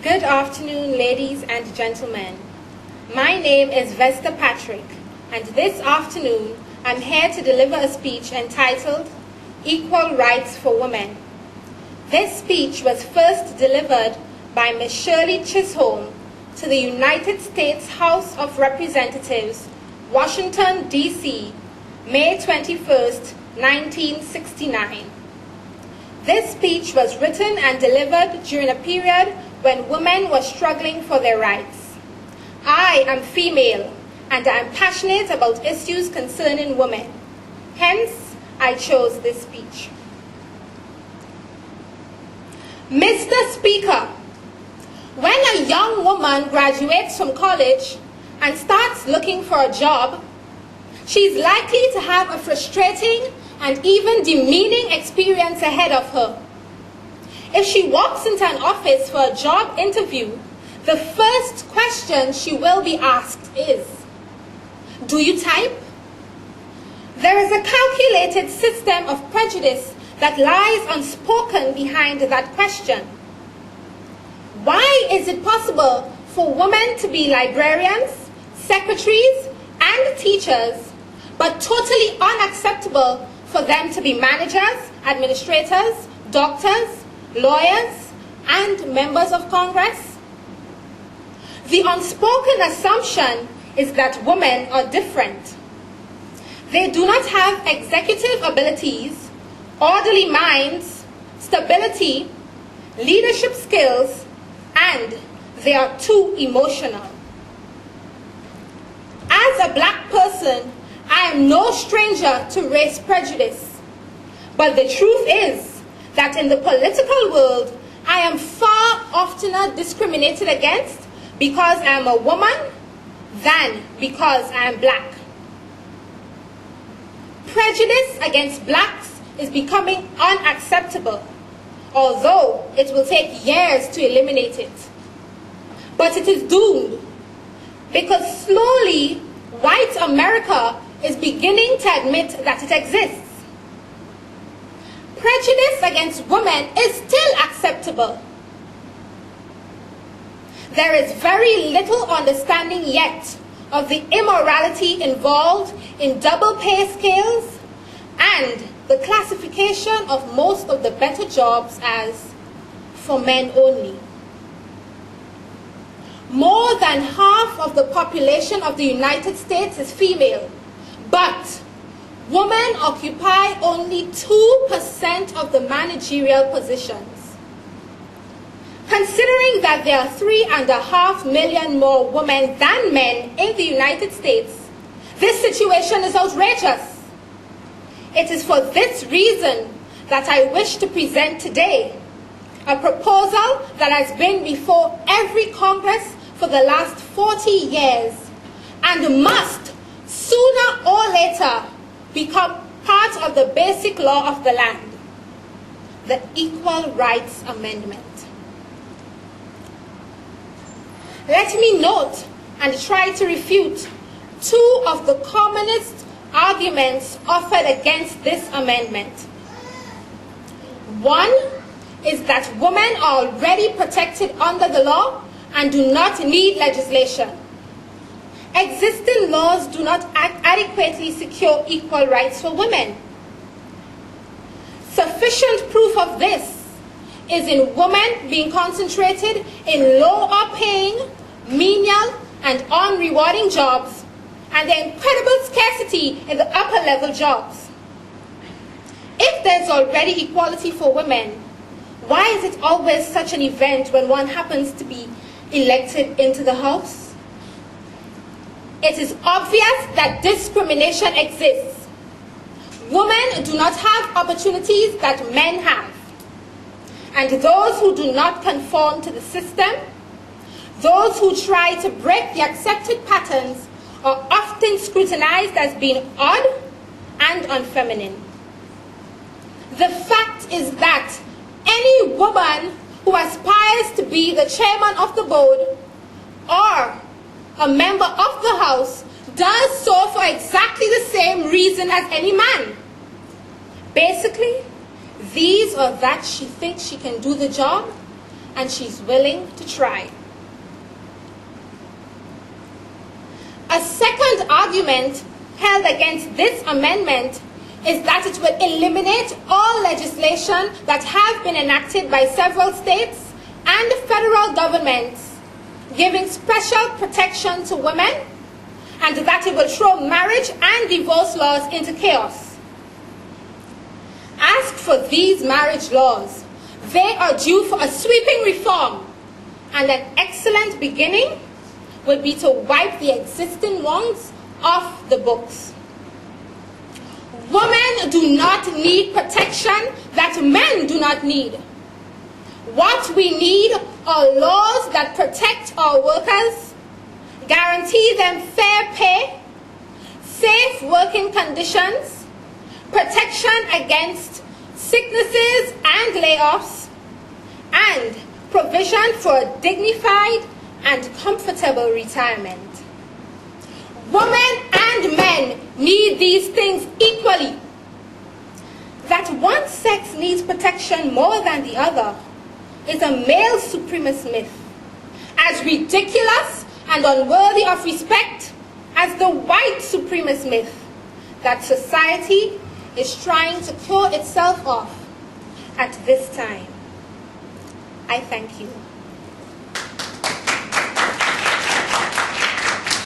Good afternoon, ladies and gentlemen. My name is Vesta Patrick, and this afternoon I'm here to deliver a speech entitled Equal Rights for Women. This speech was first delivered by Ms. Shirley Chisolm to the United States House of Representatives, Washington, D.C., May 21st, 1969. This speech was written and delivered during a period when women were struggling for their rights. I am female, and I am passionate about issues concerning women. Hence, I chose this speech. Mr. Speaker, when a young woman graduates from college and starts looking for a job, she is likely to have a frustrating and even demeaning experience ahead of her. If she walks into an office for a job interview, the first question she will be asked is, "Do you type?" There is a calculated system of prejudice that lies unspoken behind that question. Why is it possible for women to be librarians, secretaries, and teachers, but totally unacceptable for them to be managers, administrators, doctors, lawyers, and members of Congress? The unspoken assumption is that women are different. They do not have executive abilities, orderly minds, stability, leadership skills, and they are too emotional. As a black person, I am no stranger to race prejudice. But the truth is that in the political world, I am far oftener discriminated against because I am a woman than because I am black. Prejudice against blacks is becoming unacceptable, although it will take years to eliminate it. But it is doomed, because slowly, white America is beginning to admit that it exists. Prejudice against women is still acceptable. There is very little understanding yet of the immorality involved in double pay scales and the classification of most of the better jobs as for men only. More than half of the population of the United States is female, but women occupy only 2% of the managerial positions. Considering that there are 3.5 million more women than men in the United States, this situation is outrageous. It is for this reason that I wish to present today a proposal that has been before every Congress for the last 40 years and must, sooner or later, become part of the basic law of the land, the Equal Rights Amendment. Let me note and try to refute two of the commonest arguments offered against this amendment. One is that women are already protected under the law and do not need legislation. Existing laws do not adequately secure equal rights for women. Sufficient proof of this is in women being concentrated in lower paying, menial, and unrewarding jobs, and the incredible scarcity in the upper level jobs. If there's already equality for women, why is it always such an event when one happens to be elected into the House? It is obvious that discrimination exists. Women do not have opportunities that men have. And those who do not conform to the system, those who try to break the accepted patterns, are often scrutinized as being odd and unfeminine. The fact is that any woman who aspires to be the chairman of the board or a member of the House does so for exactly the same reason as any man. Basically, these or that she thinks she can do the job and she's willing to try. A second argument held against this amendment is that it would eliminate all legislation that have been enacted by several states and federal governments giving special protection to women, and that it will throw marriage and divorce laws into chaos. As for these marriage laws, they are due for a sweeping reform, and an excellent beginning would be to wipe the existing ones off the books. Women do not need protection that men do not need. What we need are laws that protect our workers, guarantee them fair pay, safe working conditions, protection against sicknesses and layoffs, and provision for a dignified and comfortable retirement. Women and men need these things equally. That one sex needs protection more than the other is a male supremacist myth, as ridiculous and unworthy of respect as the white supremacist myth that society is trying to kill itself off at this time. I thank you.